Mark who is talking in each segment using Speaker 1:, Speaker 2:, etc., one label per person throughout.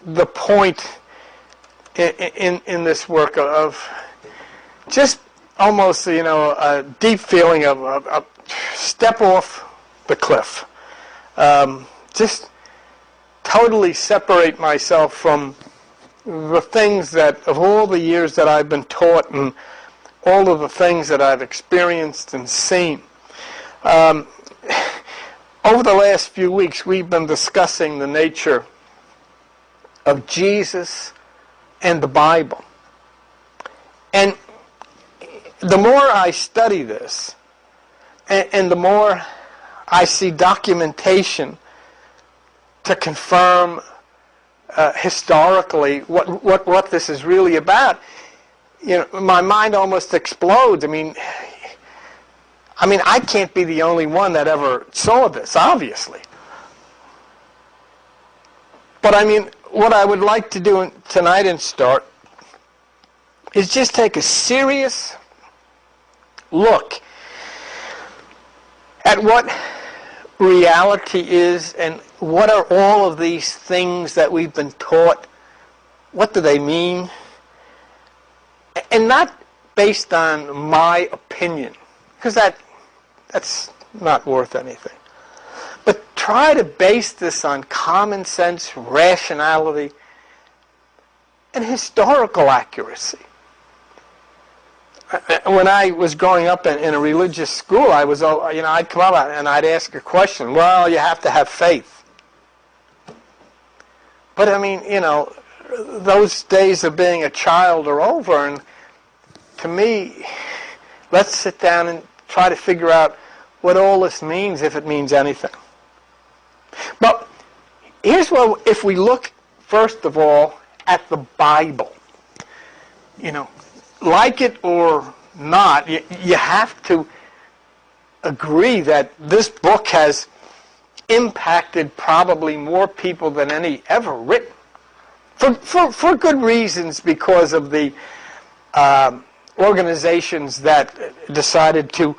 Speaker 1: the point in this work of just almost, a deep feeling of step off the cliff. Just totally separate myself from the things that, of all the years that I've been taught and all of the things that I've experienced and seen. Over the last few weeks, we've been discussing the nature of Jesus and the Bible. And the more I study this, and the more I see documentation to confirm historically what this is really about, my mind almost explodes. I mean, I can't be the only one that ever saw this, obviously. But what I would like to do tonight and start is just take a serious look at what reality is and what are all of these things that we've been taught, what do they mean? And not based on my opinion, because that's not worth anything. But try to base this on common sense, rationality, and historical accuracy. When I was growing up in a religious school, I'd come up and I'd ask a question. Well, you have to have faith. But those days of being a child are over, and to me, let's sit down and try to figure out what all this means, if it means anything. But here's what, if we look first of all at the Bible, like it or not, you have to agree that this book has impacted probably more people than any ever written. For good reasons, because of the organizations that decided to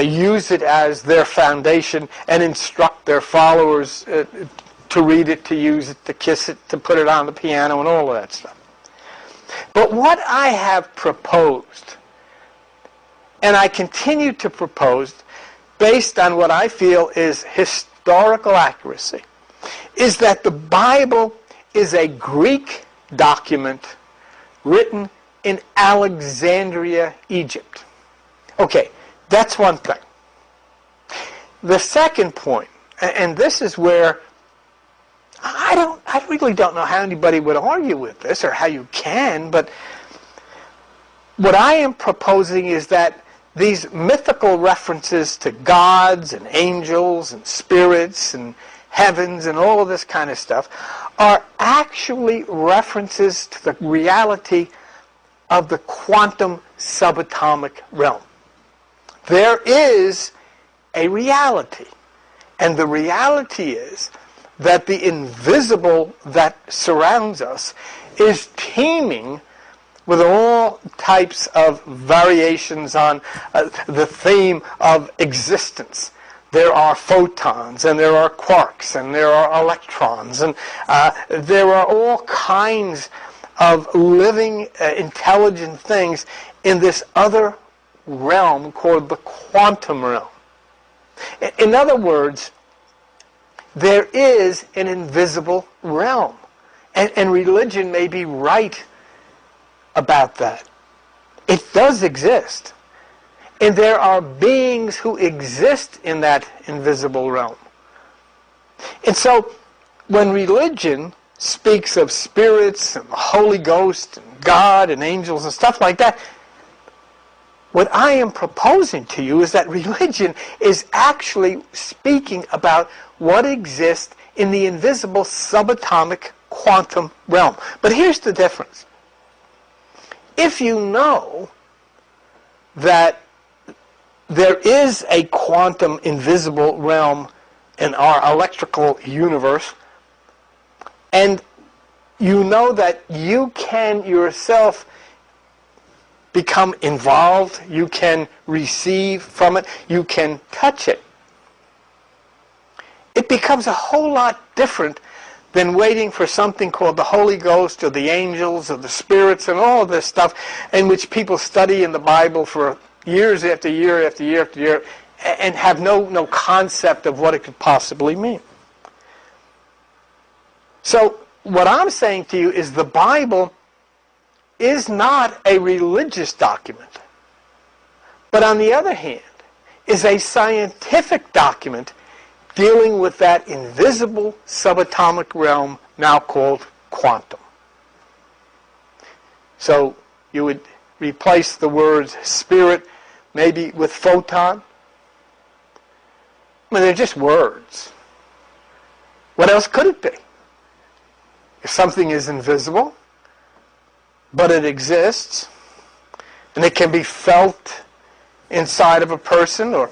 Speaker 1: use it as their foundation and instruct their followers to read it, to use it, to kiss it, to put it on the piano, and all of that stuff. But what I have proposed, and I continue to propose, based on what I feel is historical accuracy, is that the Bible is a Greek document written in Alexandria, Egypt. Okay, that's one thing. The second point, and this is where I really don't know how anybody would argue with this, or how you can, but what I am proposing is that these mythical references to gods and angels and spirits and heavens and all of this kind of stuff are actually references to the reality of the quantum subatomic realm. There is a reality, and the reality is that the invisible that surrounds us is teeming with all types of variations on the theme of existence. There are photons, and there are quarks, and there are electrons, and there are all kinds of living, intelligent things in this other realm called the quantum realm. In other words, there is an invisible realm. And religion may be right about that. It does exist. And there are beings who exist in that invisible realm. And so, when religion speaks of spirits and the Holy Ghost and God and angels and stuff like that, what I am proposing to you is that religion is actually speaking about what exists in the invisible subatomic quantum realm. But here's the difference. If you know that there is a quantum invisible realm in our electrical universe, and you know that you can yourself become involved, you can receive from it, you can touch it, it becomes a whole lot different than waiting for something called the Holy Ghost or the angels or the spirits and all of this stuff in which people study in the Bible for years after year after year after year and have no concept of what it could possibly mean. So what I'm saying to you is the Bible is not a religious document, but on the other hand, is a scientific document dealing with that invisible subatomic realm now called quantum. So you would replace the words spirit maybe with photon. I mean, they're just words. What else could it be? If something is invisible, but it exists, and it can be felt inside of a person, or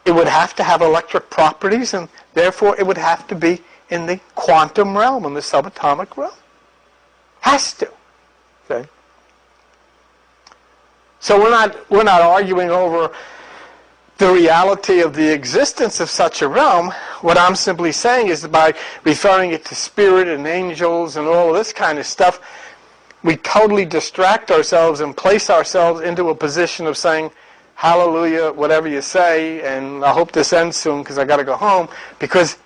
Speaker 1: it would have to have electric properties, and therefore it would have to be in the quantum realm, in the subatomic realm. Has to. Okay? So we're not arguing over the reality of the existence of such a realm. What I'm simply saying is that by referring it to spirit and angels and all of this kind of stuff, we totally distract ourselves and place ourselves into a position of saying, hallelujah, whatever you say, and I hope this ends soon because I got to go home, because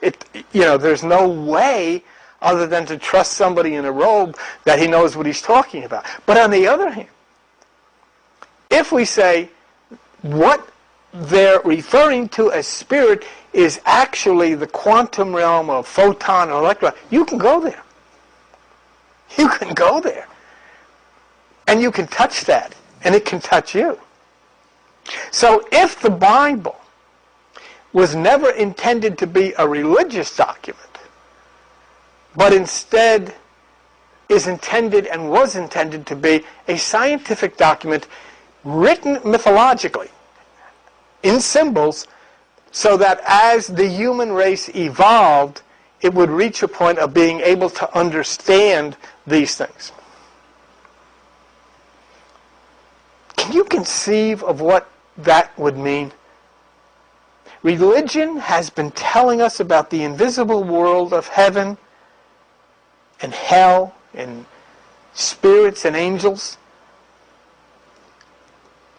Speaker 1: there's no way other than to trust somebody in a robe that he knows what he's talking about. But on the other hand, if we say what they're referring to as spirit is actually the quantum realm of photon or electron, you can go there. You can go there. And you can touch that, and it can touch you. So if the Bible was never intended to be a religious document, but instead is intended and was intended to be a scientific document written mythologically, in symbols, so that as the human race evolved, it would reach a point of being able to understand these things. Can you conceive of what that would mean? Religion has been telling us about the invisible world of heaven and hell and spirits and angels.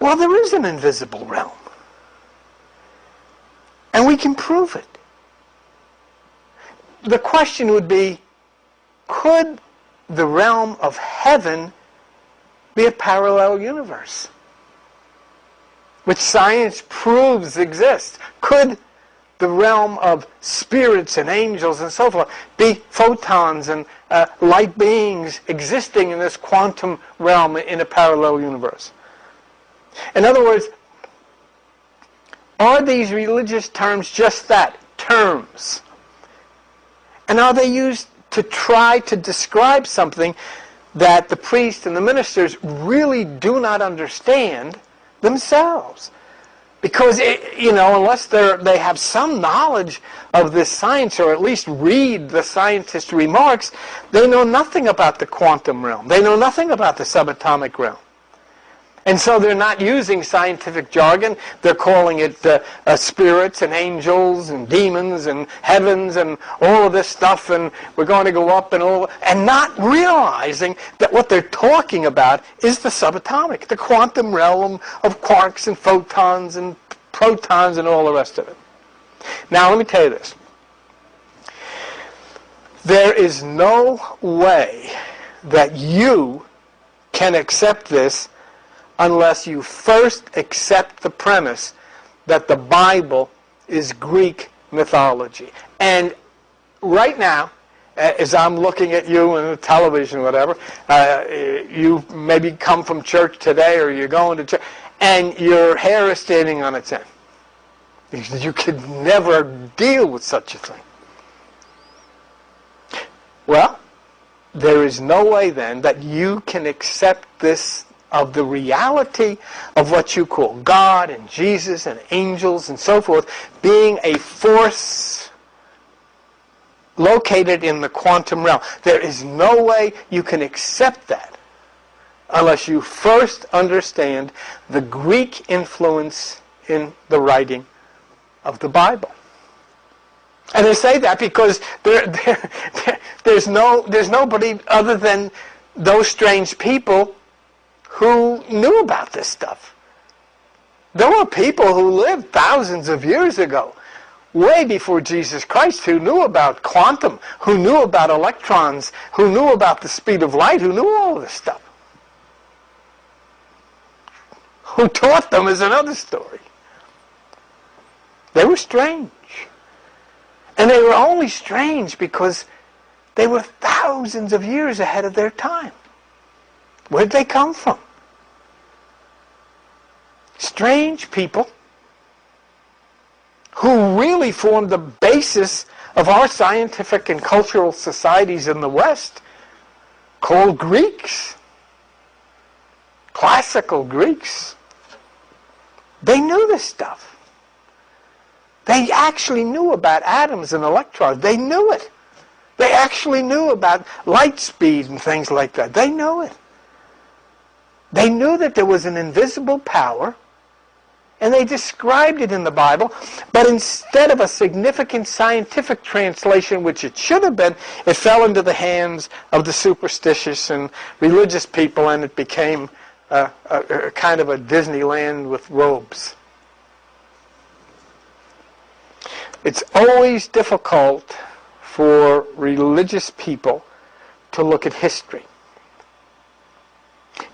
Speaker 1: Well, there is an invisible realm. And we can prove it. The question would be, could the realm of heaven be a parallel universe, which science proves exists? Could the realm of spirits and angels and so forth be photons and light beings existing in this quantum realm in a parallel universe? In other words, are these religious terms just that, terms? And are they used to try to describe something that the priests and the ministers really do not understand themselves? Because, unless they have some knowledge of this science, or at least read the scientist remarks, they know nothing about the quantum realm. They know nothing about the subatomic realm. And so they're not using scientific jargon. They're calling it spirits and angels and demons and heavens and all of this stuff, and we're going to go up and all, and not realizing that what they're talking about is the subatomic, the quantum realm of quarks and photons and protons and all the rest of it. Now, let me tell you this. There is no way that you can accept this unless you first accept the premise that the Bible is Greek mythology. And right now, as I'm looking at you on the television or whatever, you maybe come from church today, or you're going to church, and your hair is standing on its end. You could never deal with such a thing. Well, there is no way then that you can accept this of the reality of what you call God and Jesus and angels and so forth being a force located in the quantum realm. There is no way you can accept that unless you first understand the Greek influence in the writing of the Bible. And they say that because there's nobody other than those strange people who knew about this stuff. There were people who lived thousands of years ago, way before Jesus Christ, who knew about quantum, who knew about electrons, who knew about the speed of light, who knew all this stuff. Who taught them is another story. They were strange. And they were only strange because they were thousands of years ahead of their time. Where did they come from? Strange people who really formed the basis of our scientific and cultural societies in the West, called Greeks. Classical Greeks. They knew this stuff. They actually knew about atoms and electrons. They knew it. They actually knew about light speed and things like that. They knew it. They knew that there was an invisible power, and they described it in the Bible, but instead of a significant scientific translation, which it should have been, it fell into the hands of the superstitious and religious people, and it became a kind of a Disneyland with robes. It's always difficult for religious people to look at history,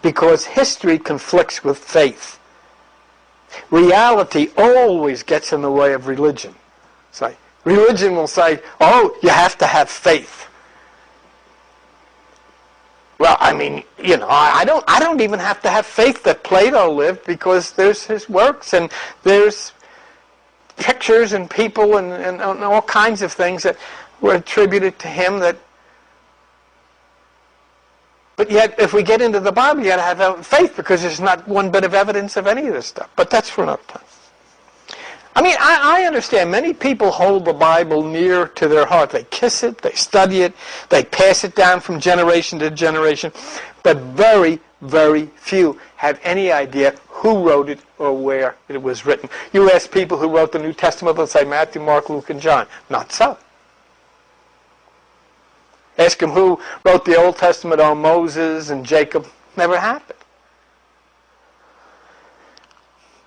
Speaker 1: because history conflicts with faith. Reality always gets in the way of religion. So religion will say, oh, you have to have faith. Well, I mean, you know, I don't even have to have faith that Plato lived, because there's his works and there's pictures and people and all kinds of things that were attributed to him that. But yet, if we get into the Bible, you got to have faith, because there's not one bit of evidence of any of this stuff. But that's for another time. I mean, I understand many people hold the Bible near to their heart. They kiss it, they study it, they pass it down from generation to generation. But very, very few have any idea who wrote it or where it was written. You ask people who wrote the New Testament, they'll say Matthew, Mark, Luke, and John. Not so. Ask them who wrote the Old Testament on Moses and Jacob. Never happened.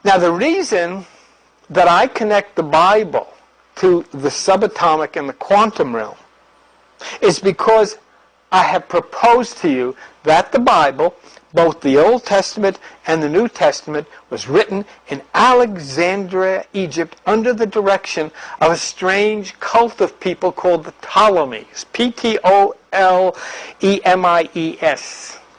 Speaker 1: Now, the reason that I connect the Bible to the subatomic and the quantum realm is because I have proposed to you that the Bible, both the Old Testament and the New Testament, was written in Alexandria, Egypt, under the direction of a strange cult of people called the Ptolemies. Ptolemies.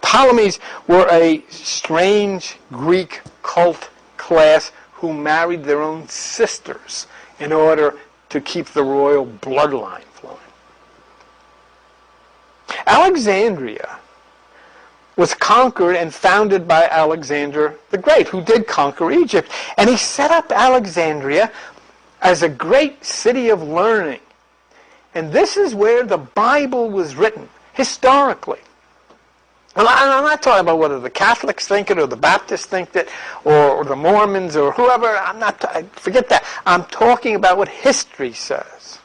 Speaker 1: Ptolemies were a strange Greek cult class who married their own sisters in order to keep the royal bloodline flowing. Alexandria was conquered and founded by Alexander the Great, who did conquer Egypt. And he set up Alexandria as a great city of learning. And this is where the Bible was written, historically. And I'm not talking about whether the Catholics think it or the Baptists think it or the Mormons or whoever. Forget that. I'm talking about what history says.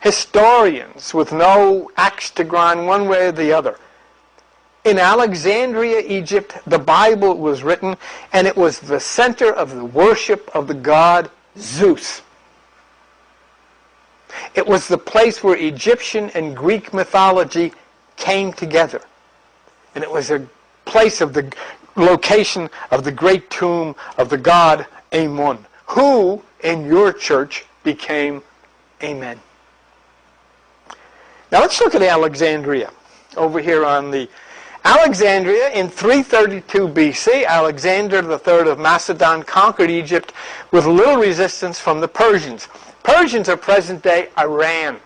Speaker 1: Historians with no axe to grind one way or the other. In Alexandria, Egypt, the Bible was written, and it was the center of the worship of the god Zeus. It was the place where Egyptian and Greek mythology came together. And it was a place of the location of the great tomb of the god Amun, who in your church became Amen. Now let's look at Alexandria. Over here on the Alexandria, in 332 BC, Alexander III of Macedon conquered Egypt with little resistance from the Persians. Persians are present-day Iran.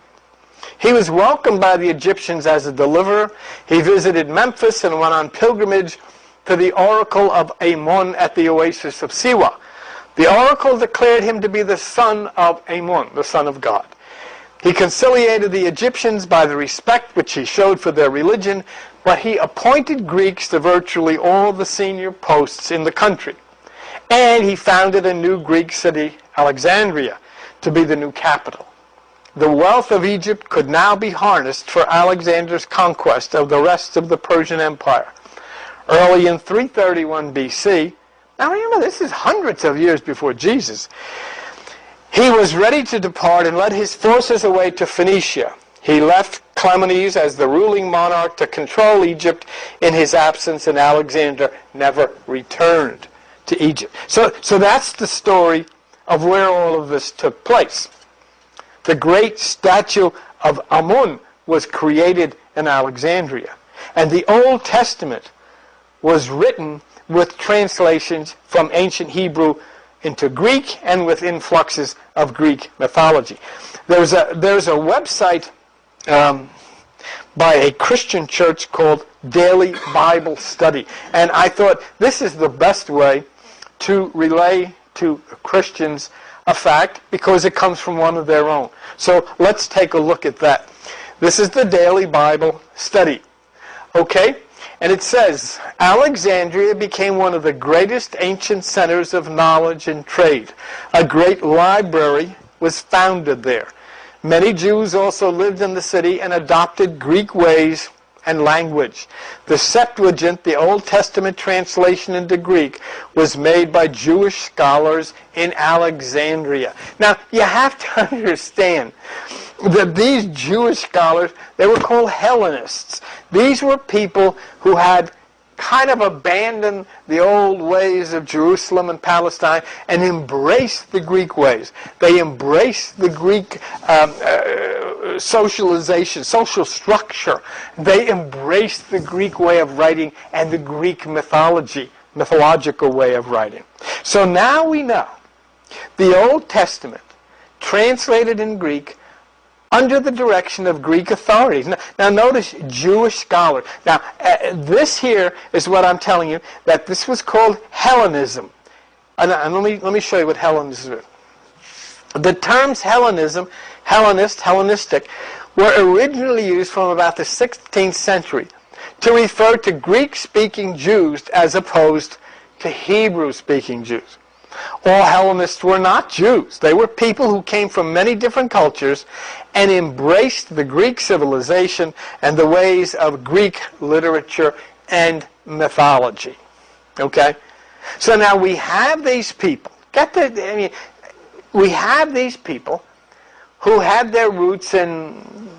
Speaker 1: He was welcomed by the Egyptians as a deliverer. He visited Memphis and went on pilgrimage to the oracle of Amun at the oasis of Siwa. The oracle declared him to be the son of Amun, the son of God. He conciliated the Egyptians by the respect which he showed for their religion, but he appointed Greeks to virtually all the senior posts in the country. And he founded a new Greek city, Alexandria, to be the new capital. The wealth of Egypt could now be harnessed for Alexander's conquest of the rest of the Persian Empire. Early in 331 BC, now remember this is hundreds of years before Jesus, he was ready to depart and led his forces away to Phoenicia. He left Cleomenes as the ruling monarch to control Egypt in his absence, and Alexander never returned to Egypt. So that's the story of where all of this took place. The great statue of Amun was created in Alexandria, and the Old Testament was written with translations from ancient Hebrew into Greek and with influxes of Greek mythology. There's a website by a Christian church called Daily Bible Study, and I thought this is the best way to relay to Christians a fact because it comes from one of their own. So let's take a look at that. This is the Daily Bible Study. Okay? And it says, Alexandria became one of the greatest ancient centers of knowledge and trade. A great library was founded there. Many Jews also lived in the city and adopted Greek ways and language. The Septuagint, the Old Testament translation into Greek, was made by Jewish scholars in Alexandria. Now, you have to understand that these Jewish scholars, they were called Hellenists. These were people who had kind of abandoned the old ways of Jerusalem and Palestine and embraced the Greek ways. They embraced the Greek socialization, social structure. They embraced the Greek way of writing and the Greek mythological way of writing. So now we know the Old Testament, translated in Greek, under the direction of Greek authorities. Now notice Jewish scholars. Now this here is what I'm telling you, that this was called Hellenism. And let me show you what Hellenism is. The terms Hellenism, Hellenist, Hellenistic, were originally used from about the 16th century to refer to Greek-speaking Jews as opposed to Hebrew-speaking Jews. All Hellenists were not Jews. They were people who came from many different cultures and embraced the Greek civilization and the ways of Greek literature and mythology. Okay? So now we have these people. We have these people who had their roots in,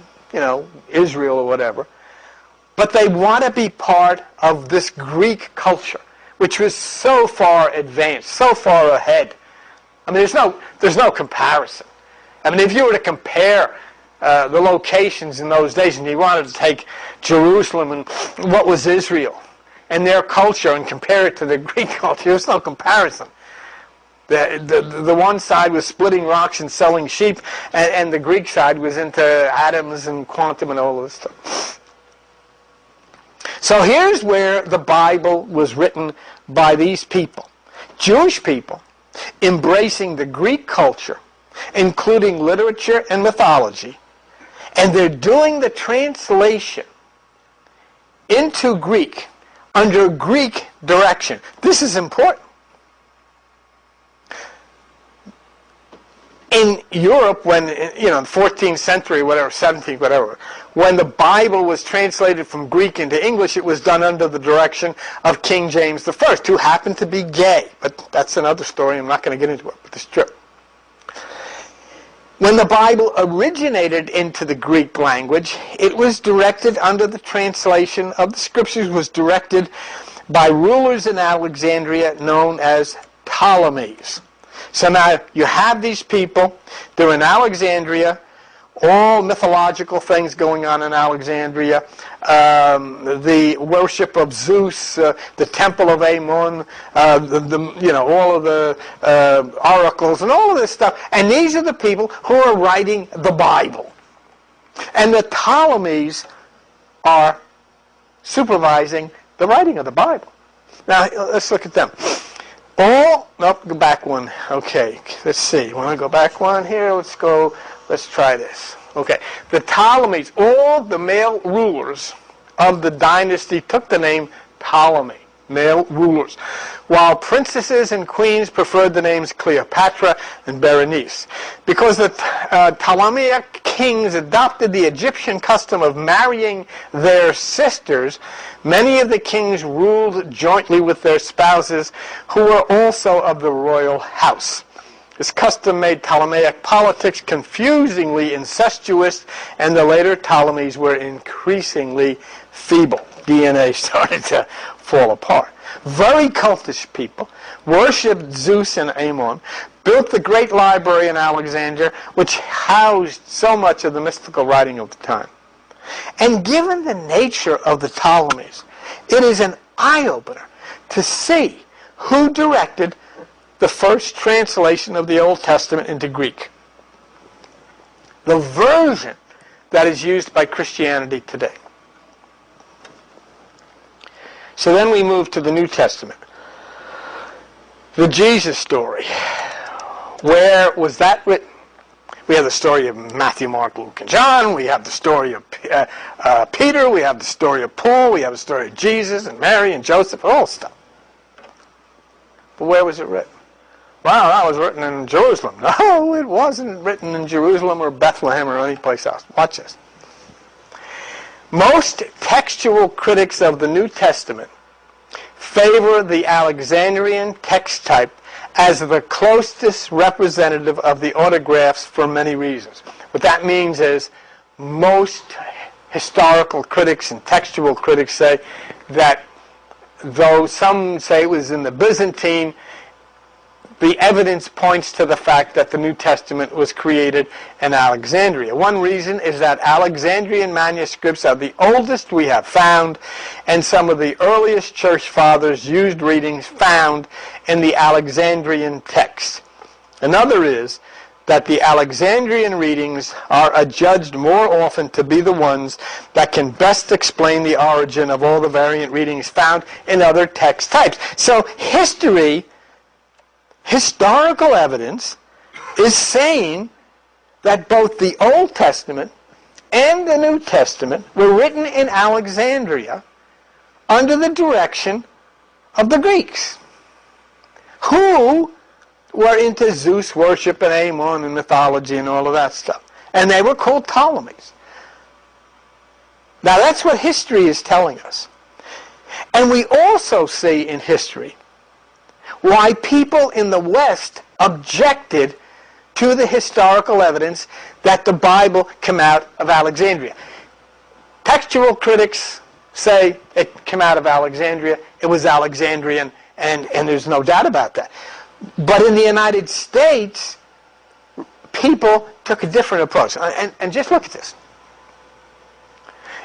Speaker 1: Israel or whatever, but they want to be part of this Greek culture, which was so far advanced, so far ahead. I mean, there's no comparison. I mean, if you were to compare the locations in those days, and you wanted to take Jerusalem and what was Israel and their culture and compare it to the Greek culture, there's no comparison. The one side was splitting rocks and selling sheep, and the Greek side was into atoms and quantum and all of this stuff. So here's where the Bible was written by these people, Jewish people, embracing the Greek culture, including literature and mythology, and they're doing the translation into Greek under Greek direction. This is important. In Europe, when, the 14th century, whatever, 17th, whatever, when the Bible was translated from Greek into English, it was done under the direction of King James I, who happened to be gay. But that's another story. I'm not going to get into it, but it's true. When the Bible originated into the Greek language, it was directed under the translation of the Scriptures, was directed by rulers in Alexandria known as Ptolemies. So now you have these people, they're in Alexandria, all mythological things going on in Alexandria, the worship of Zeus, the temple of Amun, all of the oracles and all of this stuff. And these are the people who are writing the Bible. And the Ptolemies are supervising the writing of the Bible. Now, let's look at them. Go back one. Okay, let's see. Want to go back one here? Let's try this. Okay, the Ptolemies, all the male rulers of the dynasty took the name Ptolemy. male rulers, while princesses and queens preferred the names Cleopatra and Berenice. Because the Ptolemaic kings adopted the Egyptian custom of marrying their sisters, many of the kings ruled jointly with their spouses, who were also of the royal house. This custom made Ptolemaic politics confusingly incestuous, and the later Ptolemies were increasingly feeble. DNA started to fall apart. Very cultish people worshipped Zeus and Ammon, built the great library in Alexandria, which housed so much of the mystical writing of the time. And given the nature of the Ptolemies, it is an eye-opener to see who directed the first translation of the Old Testament into Greek. The version that is used by Christianity today. So then we move to the New Testament. The Jesus story. Where was that written? We have the story of Matthew, Mark, Luke, and John. We have the story of Peter. We have the story of Paul. We have the story of Jesus and Mary and Joseph, all stuff. But where was it written? Well, that was written in Jerusalem. No, it wasn't written in Jerusalem or Bethlehem or any place else. Watch this. Most textual critics of the New Testament favor the Alexandrian text type as the closest representative of the autographs for many reasons. What that means is most historical critics and textual critics say that though some say it was in the Byzantine, the evidence points to the fact that the New Testament was created in Alexandria. One reason is that Alexandrian manuscripts are the oldest we have found, and some of the earliest church fathers used readings found in the Alexandrian text. Another is that the Alexandrian readings are adjudged more often to be the ones that can best explain the origin of all the variant readings found in other text types. So historical evidence is saying that both the Old Testament and the New Testament were written in Alexandria under the direction of the Greeks, who were into Zeus worship and Ammon and mythology and all of that stuff. And they were called Ptolemies. Now that's what history is telling us. And we also see in history why people in the West objected to the historical evidence that the Bible came out of Alexandria. Textual critics say it came out of Alexandria, it was Alexandrian, and there's no doubt about that. But in the United States, people took a different approach. And just look at this.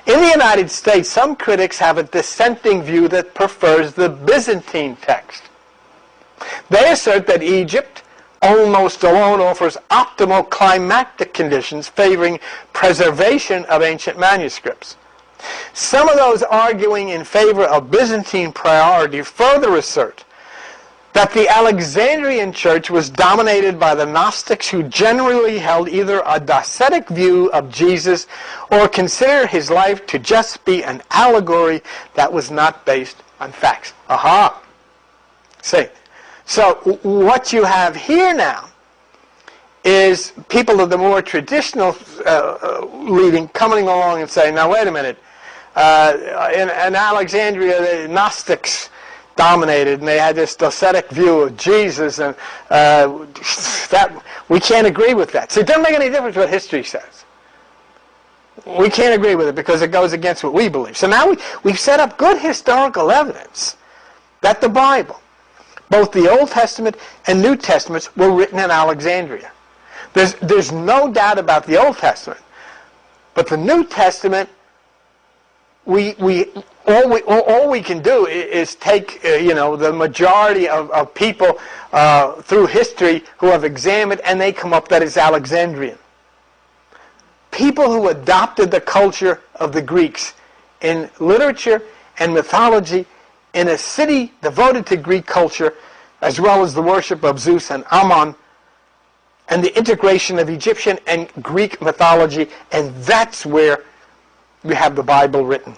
Speaker 1: In the United States, some critics have a dissenting view that prefers the Byzantine text. They assert that Egypt almost alone offers optimal climatic conditions favoring preservation of ancient manuscripts. Some of those arguing in favor of Byzantine priority further assert that the Alexandrian church was dominated by the Gnostics, who generally held either a docetic view of Jesus or considered his life to just be an allegory that was not based on facts. Aha! See. So what you have here now is people of the more traditional leading coming along and saying, now wait a minute, in Alexandria the Gnostics dominated and they had this docetic view of Jesus, and that we can't agree with that. So it doesn't make any difference what history says. We can't agree with it because it goes against what we believe. So now we've set up good historical evidence that the Bible, both the Old Testament and New Testaments, were written in Alexandria. There's no doubt about the Old Testament, but the New Testament, all we can do is take the majority of people through history who have examined, and they come up that it's Alexandrian. People who adopted the culture of the Greeks in literature and mythology in a city devoted to Greek culture, as well as the worship of Zeus and Ammon, and the integration of Egyptian and Greek mythology, and that's where you have the Bible written.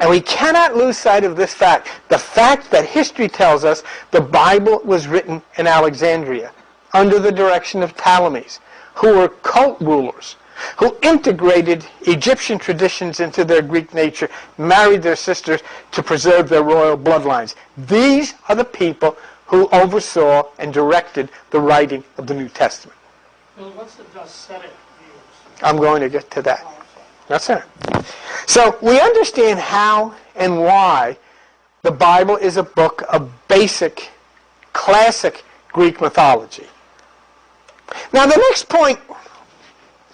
Speaker 1: And we cannot lose sight of this fact. The fact that history tells us the Bible was written in Alexandria under the direction of Ptolemies, who were cult rulers, who integrated Egyptian traditions into their Greek nature, married their sisters to preserve their royal bloodlines. These are the people who oversaw and directed the writing of the New Testament.
Speaker 2: Well, what's the Docetic views?
Speaker 1: I'm going to get to that. That's it. So we understand how and why the Bible is a book of basic, classic Greek mythology. Now the next point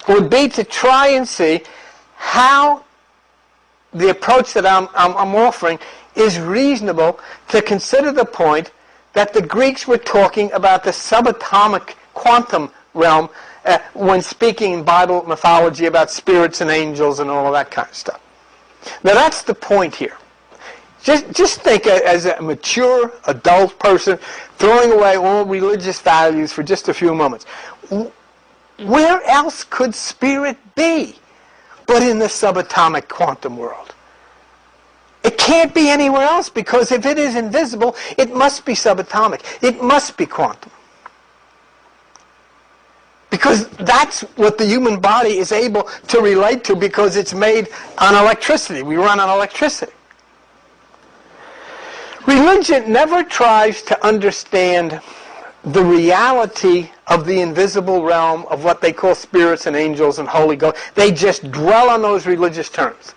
Speaker 1: would be to try and see how the approach that I'm offering is reasonable to consider the point that the Greeks were talking about the subatomic quantum realm when speaking in Bible mythology about spirits and angels and all of that kind of stuff. Now that's the point here. Just think as a mature adult person throwing away all religious values for just a few moments. Where else could spirit be but in the subatomic quantum world? It can't be anywhere else, because if it is invisible, it must be subatomic. It must be quantum. Because that's what the human body is able to relate to, because it's made on electricity. We run on electricity. Religion never tries to understand the reality of the invisible realm of what they call spirits and angels and Holy Ghost. They just dwell on those religious terms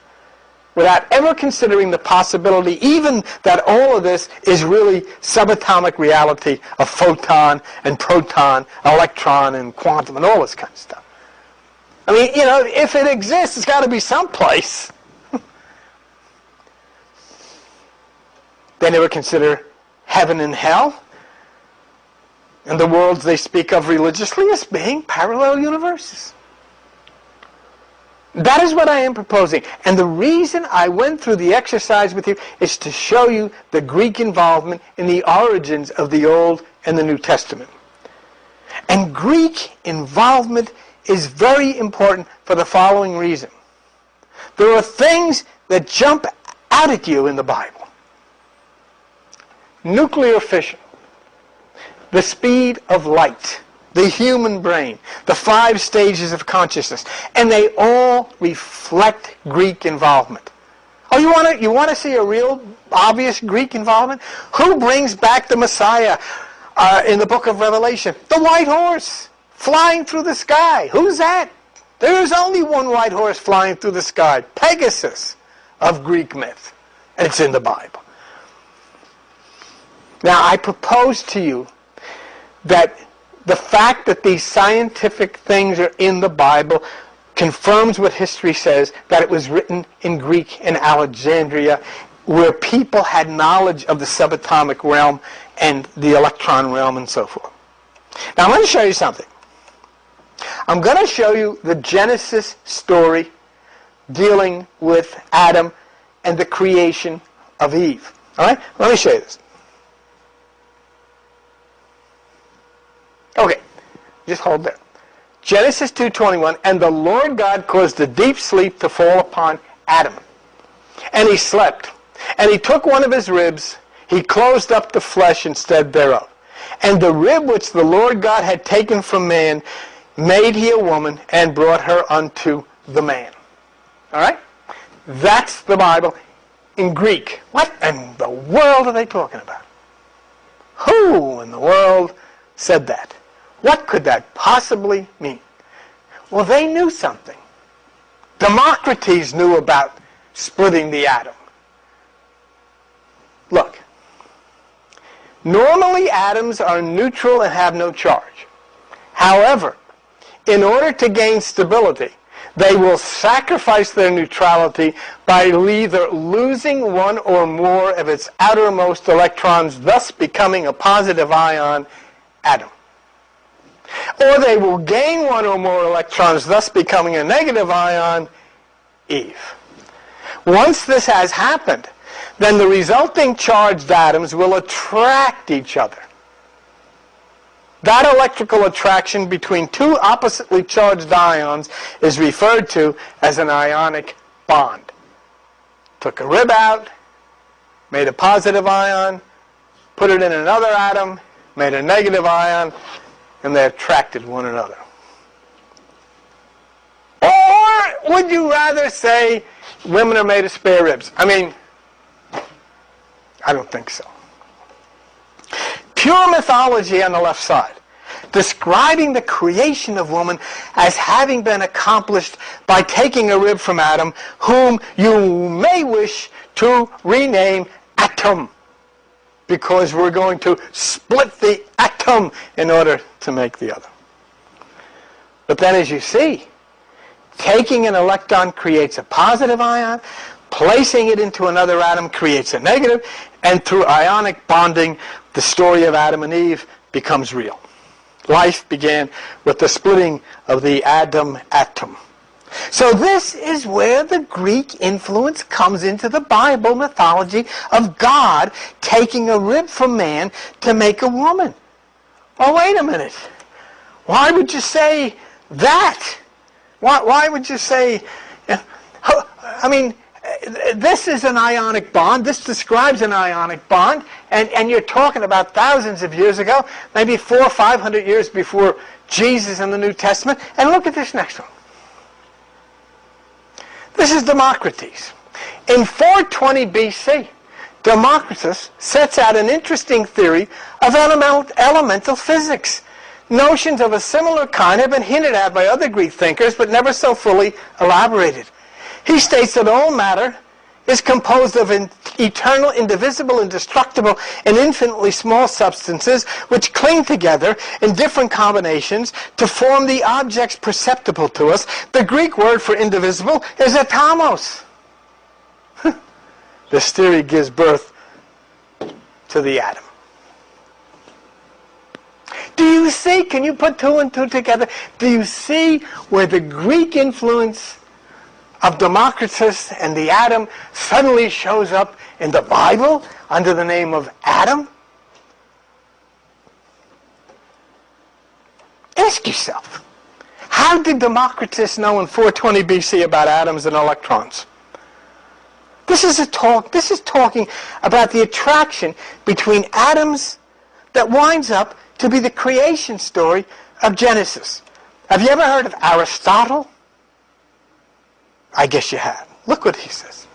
Speaker 1: without ever considering the possibility even that all of this is really subatomic reality of photon and proton, electron and quantum and all this kind of stuff. I mean, you know, if it exists, it's got to be someplace. They never consider heaven and hell and the worlds they speak of religiously as being parallel universes. That is what I am proposing. And the reason I went through the exercise with you is to show you the Greek involvement in the origins of the Old and the New Testament. And Greek involvement is very important for the following reason. There are things that jump out at you in the Bible. Nuclear fission, the speed of light, the human brain, the 5 stages of consciousness, and they all reflect Greek involvement. Oh, you want to see a real obvious Greek involvement? Who brings back the Messiah in the book of Revelation? The white horse flying through the sky. Who's that? There is only one white horse flying through the sky, Pegasus of Greek myth, and it's in the Bible. Now, I propose to you that the fact that these scientific things are in the Bible confirms what history says, that it was written in Greek in Alexandria, where people had knowledge of the subatomic realm and the electron realm and so forth. Now, I'm going to show you something. I'm going to show you the Genesis story dealing with Adam and the creation of Eve. All right? Let me show you this. Okay, just hold there. Genesis 2:21, and the Lord God caused a deep sleep to fall upon Adam. And he slept. And he took one of his ribs, he closed up the flesh instead thereof. And the rib which the Lord God had taken from man, made he a woman, and brought her unto the man. All right? That's the Bible in Greek. What in the world are they talking about? Who in the world said that? What could that possibly mean? Well, they knew something. Democritus knew about splitting the atom. Look, normally atoms are neutral and have no charge. However, in order to gain stability, they will sacrifice their neutrality by either losing one or more of its outermost electrons, thus becoming a positive ion atom. Or they will gain one or more electrons, thus becoming a negative ion Eve. Once this has happened, then the resulting charged atoms will attract each other. That electrical attraction between two oppositely charged ions is referred to as an ionic bond. took a rib out, made a positive ion, put it in another atom, made a negative ion, and they attracted one another. Or would you rather say women are made of spare ribs? I mean, I don't think so. Pure mythology on the left side, describing the creation of woman as having been accomplished by taking a rib from Adam, whom you may wish to rename Atom, because we're going to split the atom in order to make the other. But then, as you see, taking an electron creates a positive ion, placing it into another atom creates a negative, and through ionic bonding, the story of Adam and Eve becomes real. Life began with the splitting of the Adam atom. So this is where the Greek influence comes into the Bible mythology of God taking a rib from man to make a woman. Oh, wait a minute. Why would you say that? Why would you say... I mean, this is an ionic bond. This describes an ionic bond. And you're talking about thousands of years ago, maybe 400 or 500 years before Jesus in the New Testament. And look at this next one. This is Democritus. In 420 BC, Democritus sets out an interesting theory of elemental physics. Notions of a similar kind have been hinted at by other Greek thinkers, but never so fully elaborated. He states that all matter is composed of eternal, indivisible, indestructible, and infinitely small substances which cling together in different combinations to form the objects perceptible to us. The Greek word for indivisible is atomos. This theory gives birth to the atom. Do you see, can you put two and two together? Do you see where the Greek influence of Democritus and the atom suddenly shows up in the Bible under the name of Adam? Ask yourself, how did Democritus know in 420 BC about atoms and electrons? This is talking about the attraction between atoms that winds up to be the creation story of Genesis. Have you ever heard of Aristotle? I guess you have. Look what he says.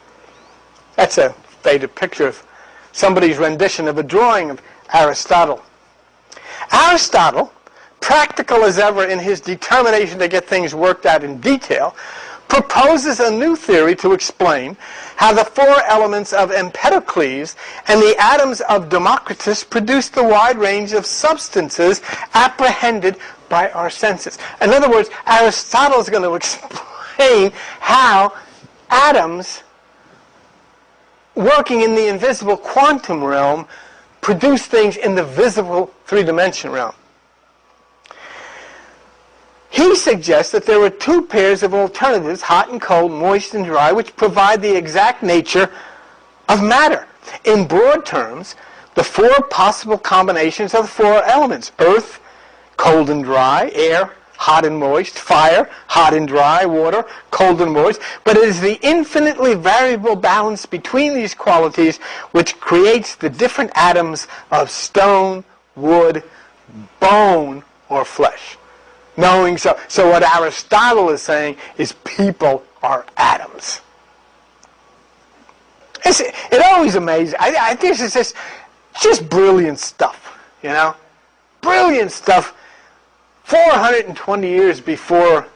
Speaker 1: That's a faded picture of somebody's rendition of a drawing of Aristotle. Aristotle, practical as ever in his determination to get things worked out in detail, proposes a new theory to explain how the four elements of Empedocles and the atoms of Democritus produce the wide range of substances apprehended by our senses. In other words, Aristotle is going to explain how atoms working in the invisible quantum realm produce things in the visible three-dimension realm. He suggests that there are two pairs of alternatives, hot and cold, moist and dry, which provide the exact nature of matter. In broad terms, the four possible combinations of the four elements: earth, cold and dry; air, hot and moist; fire, hot and dry; water, cold and moist. But it is the infinitely variable balance between these qualities which creates the different atoms of stone, wood, bone, or flesh. Knowing so what Aristotle is saying is people are atoms. It always amazes. I think it's just brilliant stuff, you know? Brilliant stuff 420 years before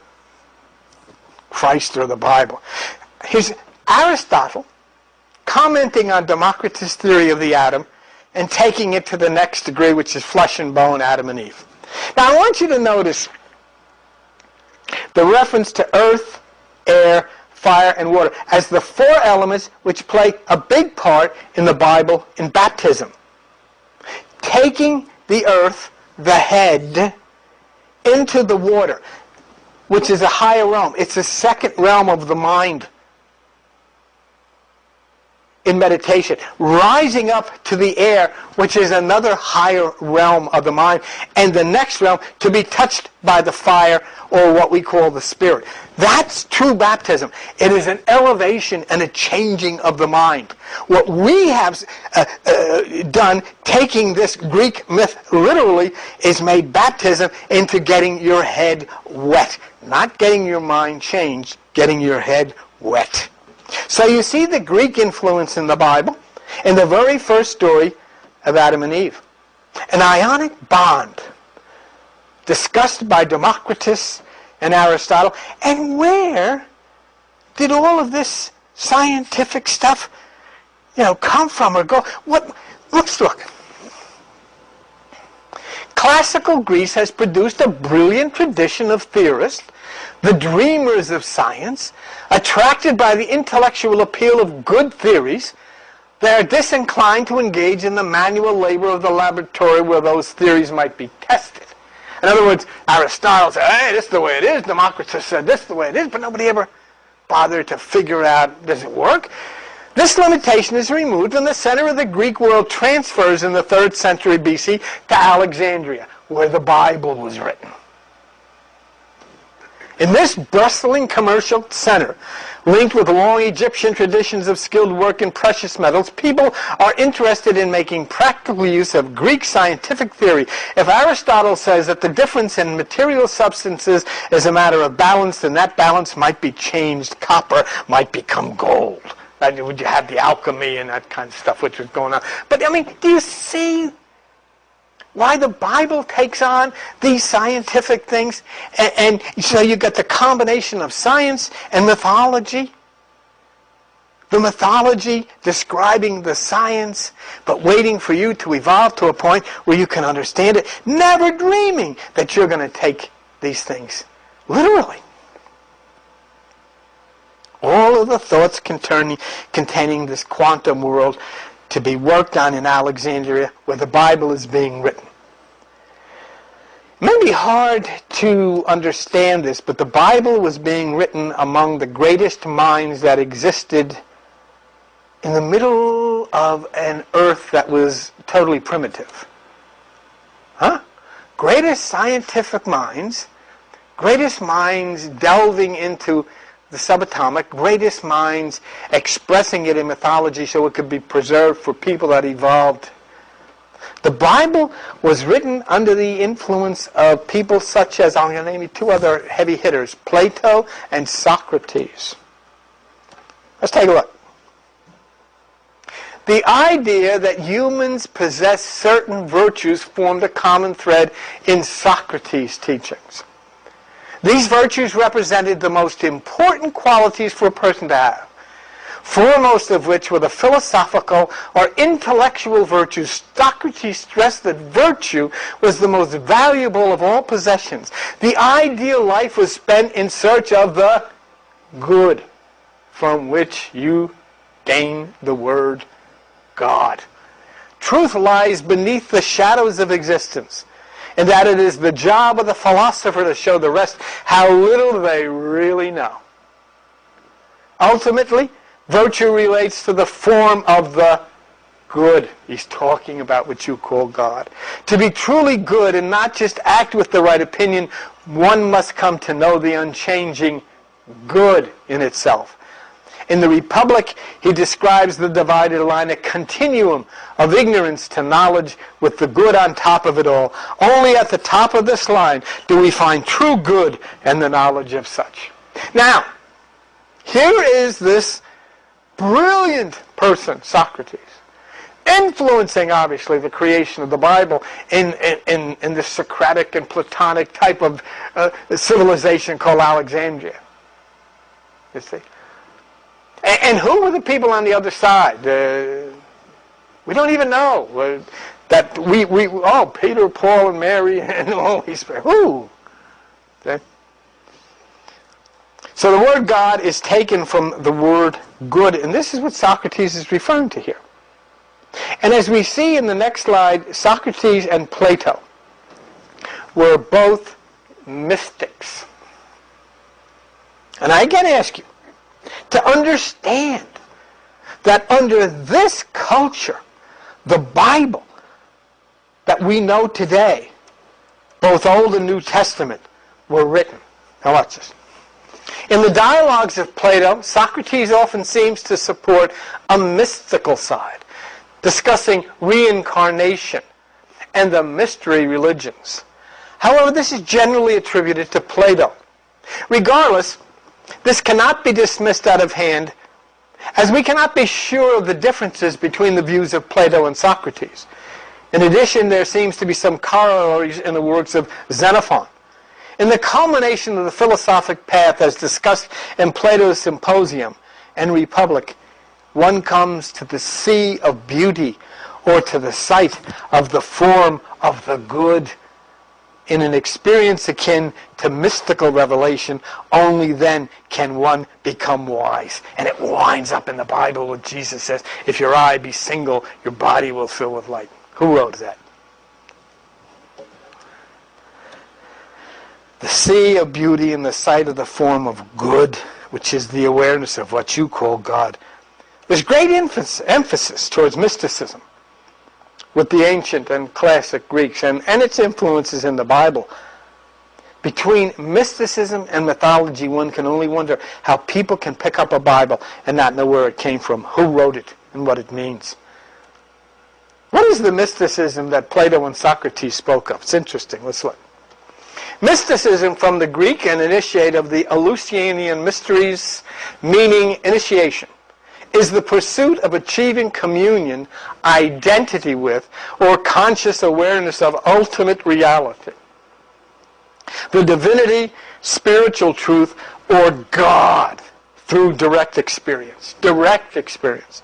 Speaker 1: Christ or the Bible. Here's Aristotle commenting on Democritus' theory of the atom and taking it to the next degree, which is flesh and bone, Adam and Eve. Now I want you to notice the reference to earth, air, fire, and water as the four elements which play a big part in the Bible in baptism. Taking the earth, the head, into the water, which is a higher realm. It's a second realm of the mind. in meditation, rising up to the air, which is another higher realm of the mind, and the next realm to be touched by the fire, or what we call the Spirit. That's true baptism. It is an elevation and a changing of the mind. What we have done, taking this Greek myth literally, is made baptism into getting your head wet. Not getting your mind changed, getting your head wet. So you see the Greek influence in the Bible in the very first story of Adam and Eve. An Ionic Bond, discussed by Democritus and Aristotle. And where did all of this scientific stuff, come from or go? Let's look. Classical Greece has produced a brilliant tradition of theorists, the dreamers of science, attracted by the intellectual appeal of good theories. They are disinclined to engage in the manual labor of the laboratory where those theories might be tested. In other words, Aristotle said, hey, this is the way it is. Democritus said, this is the way it is. But nobody ever bothered to figure out, does it work? This limitation is removed when the center of the Greek world transfers in the 3rd century BC to Alexandria, where the Bible was written. In this bustling commercial center, linked with long Egyptian traditions of skilled work in precious metals, people are interested in making practical use of Greek scientific theory. If Aristotle says that the difference in material substances is a matter of balance, then that balance might be changed. Copper might become gold. Would you have the alchemy and that kind of stuff which was going on? But, do you see why the Bible takes on these scientific things? And so you got the combination of science and mythology. The mythology describing the science, but waiting for you to evolve to a point where you can understand it, never dreaming that you're going to take these things literally. All of the thoughts containing this quantum world to be worked on in Alexandria, where the Bible is being written. It may be hard to understand this, but the Bible was being written among the greatest minds that existed in the middle of an earth that was totally primitive. Greatest scientific minds, greatest minds delving into the subatomic, greatest minds expressing it in mythology so it could be preserved for people that evolved. The Bible was written under the influence of people such as, I'm going to name you two other heavy hitters, Plato and Socrates. Let's take a look. The idea that humans possess certain virtues formed a common thread in Socrates' teachings. These virtues represented the most important qualities for a person to have, foremost of which were the philosophical or intellectual virtues. Socrates stressed that virtue was the most valuable of all possessions. The ideal life was spent in search of the good, from which you gain the word God. Truth lies beneath the shadows of existence, and that it is the job of the philosopher to show the rest how little they really know. Ultimately, virtue relates to the form of the good. He's talking about what you call God. To be truly good and not just act with the right opinion, one must come to know the unchanging good in itself. In the Republic, he describes the divided line, a continuum of ignorance to knowledge with the good on top of it all. Only at the top of this line do we find true good and the knowledge of such. Now, here is this brilliant person, Socrates, influencing, obviously, the creation of the Bible in this Socratic and Platonic type of civilization called Alexandria. You see? And who were the people on the other side? We don't even know. That Peter, Paul, and Mary, and the Holy Spirit. Who? Okay. So the word God is taken from the word good, and this is what Socrates is referring to here. And as we see in the next slide, Socrates and Plato were both mystics. And I again ask you, to understand that under this culture, the Bible that we know today, both Old and New Testament, were written. Now watch this. In the dialogues of Plato, Socrates often seems to support a mystical side, discussing reincarnation and the mystery religions. However, this is generally attributed to Plato. Regardless, this cannot be dismissed out of hand, as we cannot be sure of the differences between the views of Plato and Socrates. In addition, there seems to be some corollaries in the works of Xenophon. In the culmination of the philosophic path as discussed in Plato's Symposium and Republic, one comes to the sea of beauty, or to the sight of the form of the good. In an experience akin to mystical revelation, only then can one become wise. And it winds up in the Bible where Jesus says, if your eye be single, your body will fill with light. Who wrote that? The sea of beauty in the sight of the form of good, which is the awareness of what you call God. There's great emphasis towards mysticism with the ancient and classic Greeks and its influences in the Bible. Between mysticism and mythology, one can only wonder how people can pick up a Bible and not know where it came from, who wrote it, and what it means. What is the mysticism that Plato and Socrates spoke of? It's interesting. Let's look. Mysticism, from the Greek and initiate of the Eleusinian mysteries, meaning initiation, is the pursuit of achieving communion, identity with, or conscious awareness of ultimate reality. The divinity, spiritual truth, or God through direct experience. Direct experience.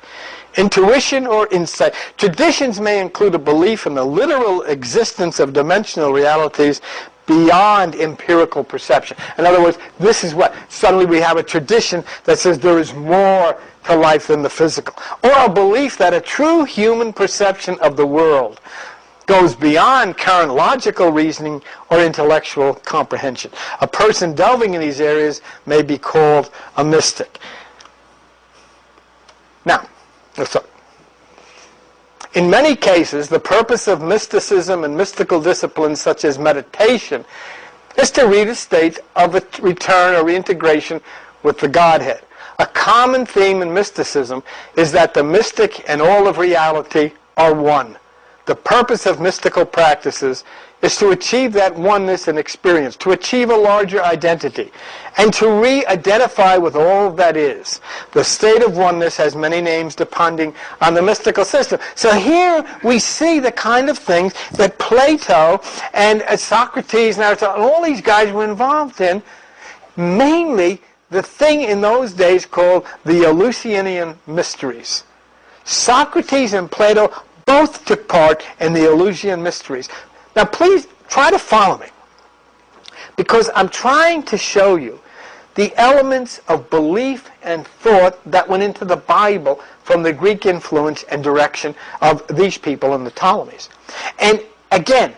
Speaker 1: Intuition or insight. Traditions may include a belief in the literal existence of dimensional realities beyond empirical perception. In other words, this is what suddenly we have a tradition that says there is more to life than the physical. Or a belief that a true human perception of the world goes beyond current logical reasoning or intellectual comprehension. A person delving in these areas may be called a mystic. Now, let's look. In many cases, the purpose of mysticism and mystical disciplines such as meditation is to reach a state of a return or reintegration with the Godhead. A common theme in mysticism is that the mystic and all of reality are one. The purpose of mystical practices is to achieve that oneness and experience, to achieve a larger identity, and to re-identify with all that is. The state of oneness has many names depending on the mystical system. So here we see the kind of things that Plato and Socrates and Aristotle and all these guys were involved in, mainly the thing in those days called the Eleusinian mysteries. Socrates and Plato both took part in the Eleusinian mysteries. Now please try to follow me, because I'm trying to show you the elements of belief and thought that went into the Bible from the Greek influence and direction of these people and the Ptolemies. And again,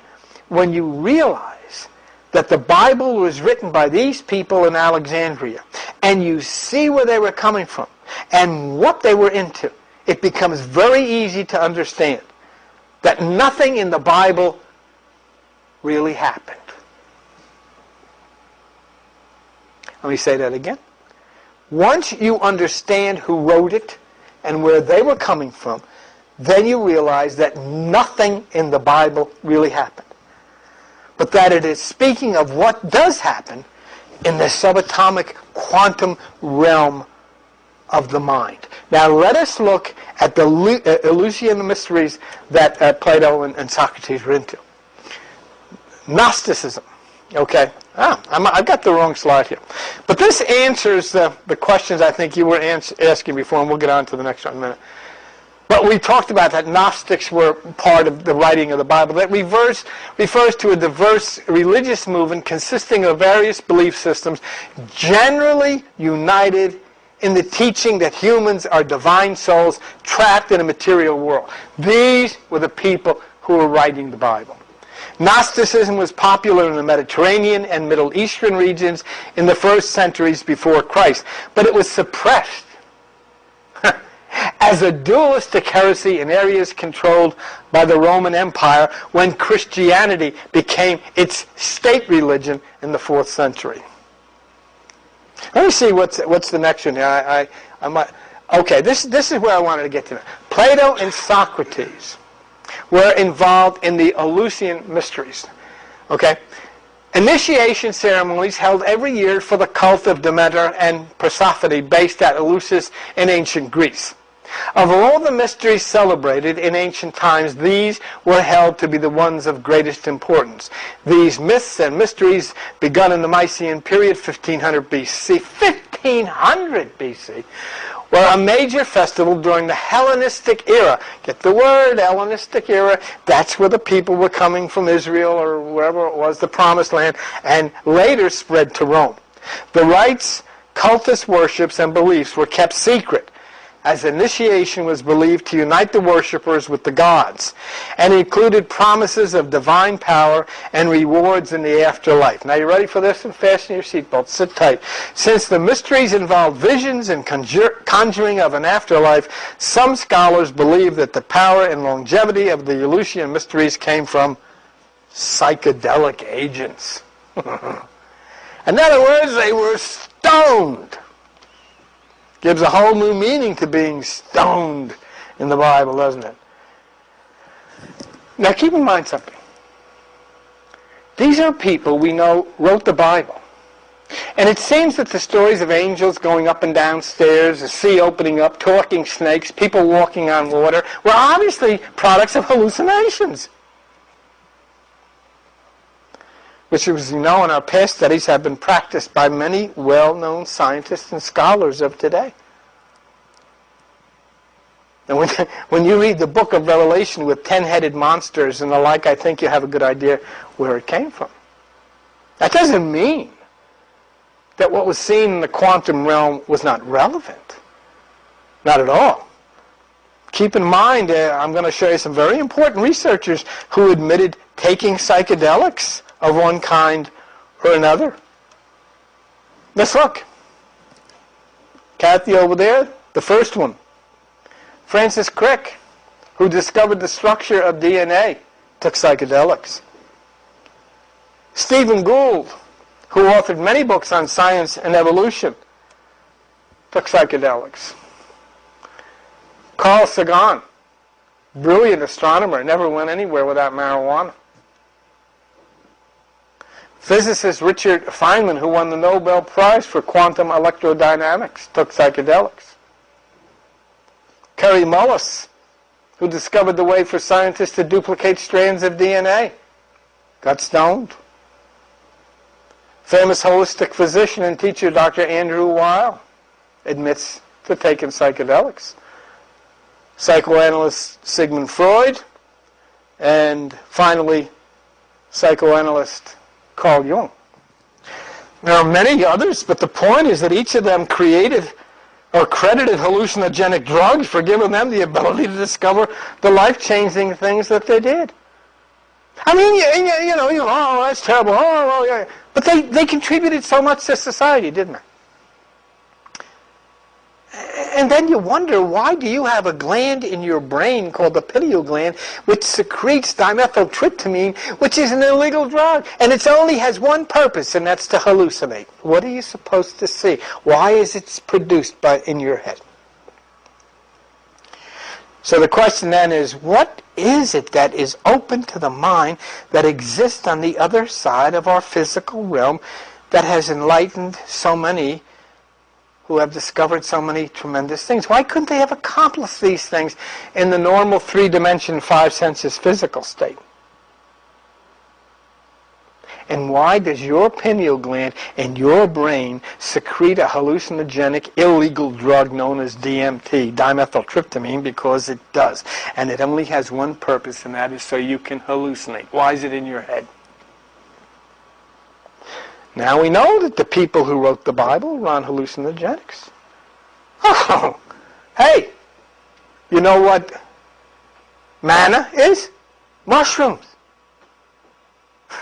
Speaker 1: when you realize that the Bible was written by these people in Alexandria, and you see where they were coming from and what they were into, it becomes very easy to understand that nothing in the Bible really happened. Let me say that again. Once you understand who wrote it and where they were coming from, then you realize that nothing in the Bible really happened, but that it is speaking of what does happen in the subatomic quantum realm of the mind. Now let us look at the Eleusinian mysteries that Plato and Socrates were into. Gnosticism. Okay. I've got the wrong slide here. But this answers the questions I think you were asking before, and we'll get on to the next one in a minute. But we talked about that Gnostics were part of the writing of the Bible. That refers to a diverse religious movement consisting of various belief systems, generally united in the teaching that humans are divine souls trapped in a material world. These were the people who were writing the Bible. Gnosticism was popular in the Mediterranean and Middle Eastern regions in the first centuries before Christ, but it was suppressed as a dualistic heresy in areas controlled by the Roman Empire when Christianity became its state religion in the 4th century. Let me see what's the next one here. Okay, this is where I wanted to get to. Plato and Socrates were involved in the Eleusinian mysteries. Okay? Initiation ceremonies held every year for the cult of Demeter and Persephone based at Eleusis in ancient Greece. Of all the mysteries celebrated in ancient times, these were held to be the ones of greatest importance. These myths and mysteries begun in the Mycenaean period, 1500 BC. 1500 BC were a major festival during the Hellenistic era. Get the word, Hellenistic era. That's where the people were coming from Israel or wherever it was, the Promised Land, and later spread to Rome. The rites, cultist worships, and beliefs were kept secret, as initiation was believed to unite the worshippers with the gods, and included promises of divine power and rewards in the afterlife. Now, you ready for this? And fasten your seatbelts. Sit tight. Since the mysteries involve visions and conjuring of an afterlife, some scholars believe that the power and longevity of the Eleusinian mysteries came from psychedelic agents. In other words, they were stoned. Gives a whole new meaning to being stoned in the Bible, doesn't it? Now keep in mind something. These are people we know wrote the Bible. And it seems that the stories of angels going up and down stairs, the sea opening up, talking snakes, people walking on water, were obviously products of hallucinations. Which, as you know, in our past studies have been practiced by many well-known scientists and scholars of today. And when you read the book of Revelation with 10-headed monsters and the like, I think you have a good idea where it came from. That doesn't mean that what was seen in the quantum realm was not relevant. Not at all. Keep in mind, I'm going to show you some very important researchers who admitted taking psychedelics of one kind or another. Let's look. Kathy over there, the first one. Francis Crick, who discovered the structure of DNA, took psychedelics. Stephen Gould, who authored many books on science and evolution, took psychedelics. Carl Sagan, brilliant astronomer, never went anywhere without marijuana. Physicist Richard Feynman, who won the Nobel Prize for quantum electrodynamics, took psychedelics. Kary Mullis, who discovered the way for scientists to duplicate strands of DNA, got stoned. Famous holistic physician and teacher Dr. Andrew Weil admits to taking psychedelics. Psychoanalyst Sigmund Freud, and finally, psychoanalyst Carl Jung. There are many others, but the point is that each of them created or credited hallucinogenic drugs for giving them the ability to discover the life-changing things that they did. I mean, you know, oh, that's terrible. Oh, well, yeah. But they contributed so much to society, didn't they? And then you wonder, why do you have a gland in your brain called the pineal gland which secretes dimethyltryptamine, which is an illegal drug, and it only has one purpose, and that's to hallucinate? What are you supposed to see? Why is it produced in your head? So the question then is, what is it that is open to the mind that exists on the other side of our physical realm that has enlightened so many who have discovered so many tremendous things? Why couldn't they have accomplished these things in the normal 3-dimension, 5-senses physical state? And why does your pineal gland and your brain secrete a hallucinogenic illegal drug known as DMT, dimethyltryptamine? Because it does. And it only has one purpose, and that is so you can hallucinate. Why is it in your head? Now we know that the people who wrote the Bible were on hallucinogenics. Oh, hey, you know what manna is? Mushrooms.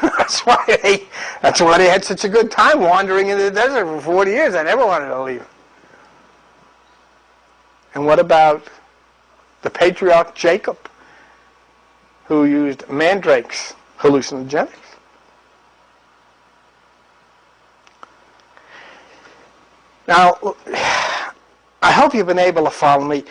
Speaker 1: That's why they had such a good time wandering in the desert for 40 years. I never wanted to leave. And what about the patriarch Jacob, who used mandrakes, hallucinogenics. Now, I hope you've been able to follow me.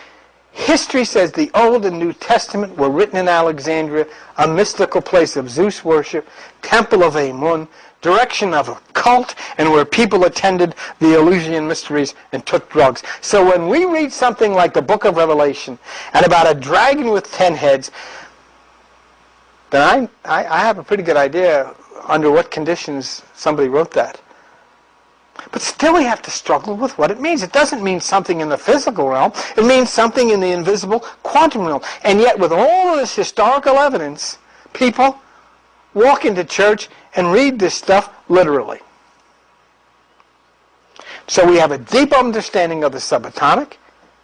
Speaker 1: History says the Old and New Testament were written in Alexandria, a mystical place of Zeus worship, temple of Amun, direction of a cult, and where people attended the Eleusinian mysteries and took drugs. So when we read something like the book of Revelation and about a dragon with 10 heads, then I have a pretty good idea under what conditions somebody wrote that. But still we have to struggle with what it means. It doesn't mean something in the physical realm. It means something in the invisible quantum realm. And yet with all of this historical evidence, people walk into church and read this stuff literally. So we have a deep understanding of the subatomic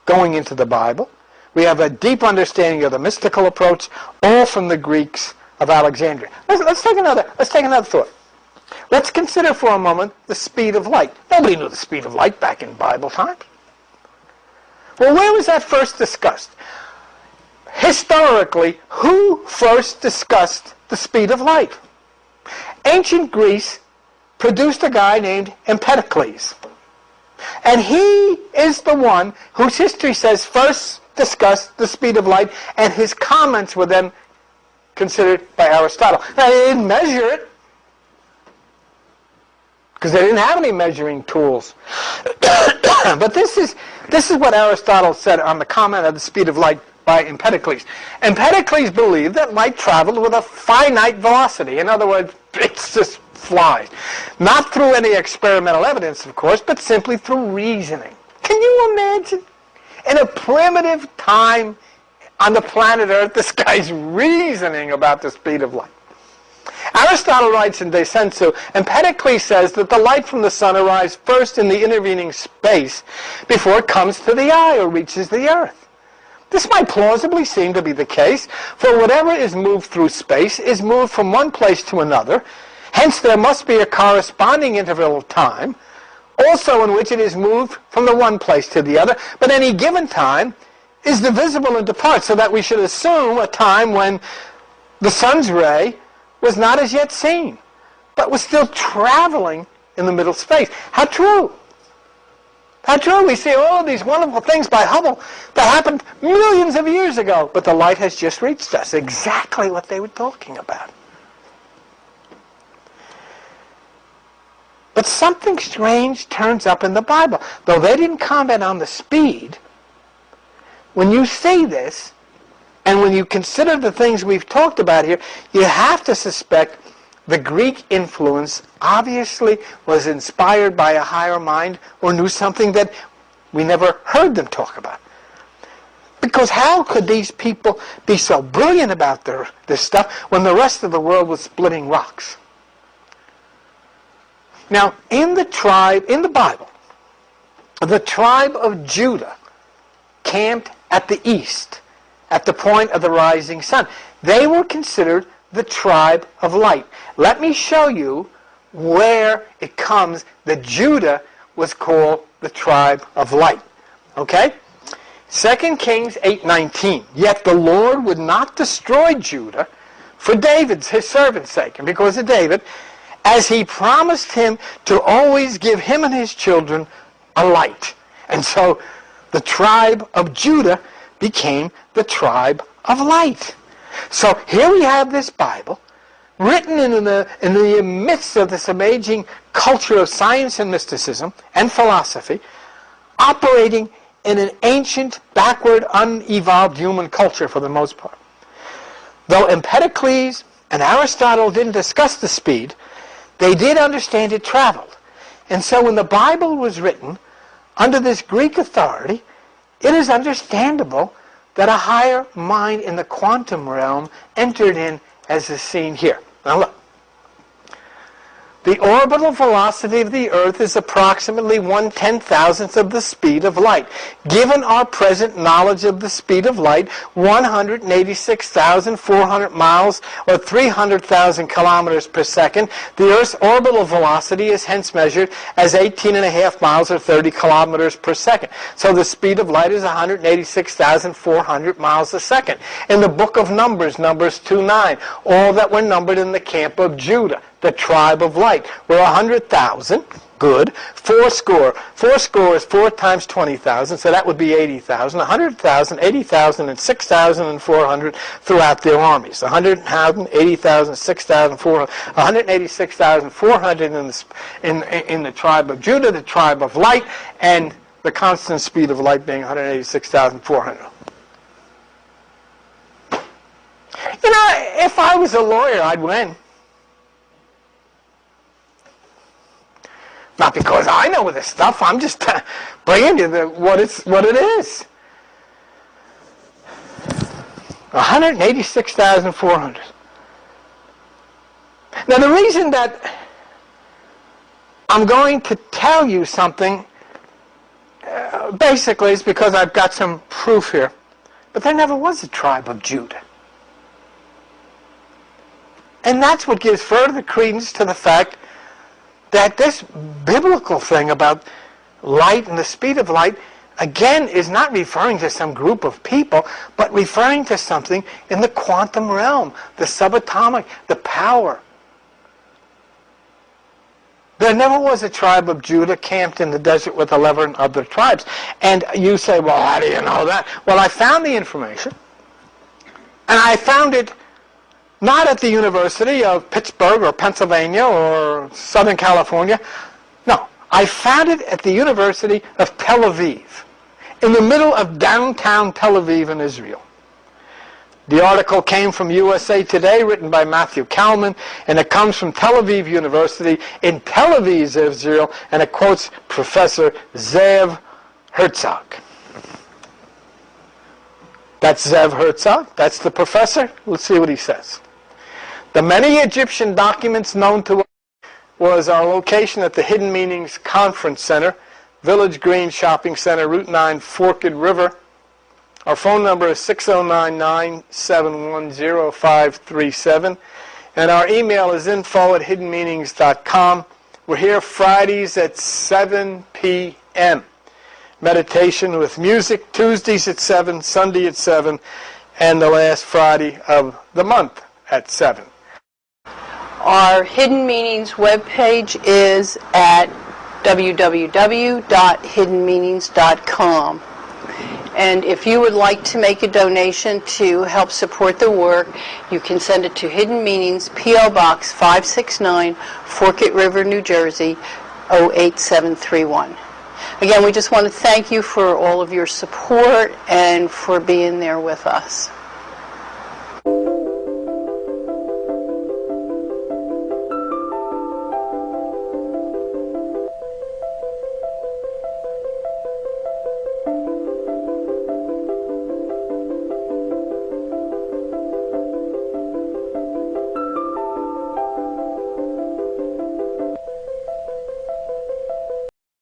Speaker 1: going into the Bible. We have a deep understanding of the mystical approach, all from the Greeks of Alexandria. Let's take another thought. Let's consider for a moment the speed of light. Nobody knew the speed of light back in Bible times. Well, where was that first discussed? Historically, who first discussed the speed of light? Ancient Greece produced a guy named Empedocles. And he is the one whose history says first discussed the speed of light, and his comments were then considered by Aristotle. Now, they didn't measure it, because they didn't have any measuring tools. But this is what Aristotle said on the comment of the speed of light by Empedocles. Empedocles believed that light traveled with a finite velocity. In other words, it just flies. Not through any experimental evidence, of course, but simply through reasoning. Can you imagine? In a primitive time on the planet Earth, this guy's reasoning about the speed of light. Aristotle writes in De Sensu, Empedocles says that the light from the sun arrives first in the intervening space before it comes to the eye or reaches the earth. This might plausibly seem to be the case, for whatever is moved through space is moved from one place to another. Hence there must be a corresponding interval of time, also in which it is moved from the one place to the other, but any given time is divisible into parts, so that we should assume a time when the sun's ray was not as yet seen, but was still traveling in the middle space. How true? How true. We see all of these wonderful things by Hubble that happened millions of years ago, but the light has just reached us. Exactly what they were talking about. But something strange turns up in the Bible. Though they didn't comment on the speed, when you see this, and when you consider the things we've talked about here, you have to suspect the Greek influence obviously was inspired by a higher mind or knew something that we never heard them talk about. Because how could these people be so brilliant about this stuff when the rest of the world was splitting rocks? Now, in the Bible, the tribe of Judah camped at the east, at the point of the rising sun. They were considered the tribe of light. Let me show you where it comes that Judah was called the tribe of light. Okay? 2 Kings 8:19. Yet the Lord would not destroy Judah for David's, his servant's sake, and because of David, as he promised him to always give him and his children a light. And so the tribe of Judah became the tribe of light. So here we have this Bible, written in the midst of this amazing culture of science and mysticism and philosophy, operating in an ancient, backward, unevolved human culture for the most part. Though Empedocles and Aristotle didn't discuss the speed, they did understand it traveled. And so when the Bible was written under this Greek authority, it is understandable that a higher mind in the quantum realm entered in as is seen here. Now look. The orbital velocity of the Earth is approximately 1/10,000th of the speed of light. Given our present knowledge of the speed of light, 186,400 miles or 300,000 kilometers per second, the Earth's orbital velocity is hence measured as 18.5 miles or 30 kilometers per second. So the speed of light is 186,400 miles a second. In the book of Numbers, Numbers 2:9, all that were numbered in the camp of Judah, the tribe of light, were 100,000. Good. Fourscore. Fourscore is 4 times 20,000, so that would be 80,000. 100,000, 80,000, and 6,400 throughout their armies. 100,000, 80,000, 6,400, 186,400 in the tribe of Judah, the tribe of light, and the constant speed of light being 186,400. You know, if I was a lawyer, I'd win. Not because I know this stuff. I'm just bringing you what it is. 186,400. Now, the reason that I'm going to tell you something, basically, is because I've got some proof here. But there never was a tribe of Judah. And that's what gives further credence to the fact that this biblical thing about light and the speed of light, again, is not referring to some group of people, but referring to something in the quantum realm, the subatomic, the power. There never was a tribe of Judah camped in the desert with 11 other tribes. And you say, well, how do you know that? Well, I found the information, and I found it not at the University of Pittsburgh or Pennsylvania or Southern California. No, I found it at the University of Tel Aviv, in the middle of downtown Tel Aviv in Israel. The article came from USA Today, written by Matthew Kalman, and it comes from Tel Aviv University in Tel Aviv, Israel, and it quotes Professor Zev Herzog. That's Zev Herzog. That's the professor. Let's see what he says. The many Egyptian documents known to us was our location at the Hidden Meanings Conference Center, Village Green Shopping Center, Route 9, Forked River. Our phone number is 609-971-0537. And our email is info@hiddenmeanings.com. We're here Fridays at 7 p.m. Meditation with music, Tuesdays at 7, Sunday at 7, and the last Friday of the month at 7.
Speaker 3: Our Hidden Meanings webpage is at www.hiddenmeanings.com. And if you would like to make a donation to help support the work, you can send it to Hidden Meanings, P.O. Box 569, Forked River, New Jersey, 08731. Again, we just want to thank you for all of your support and for being there with us.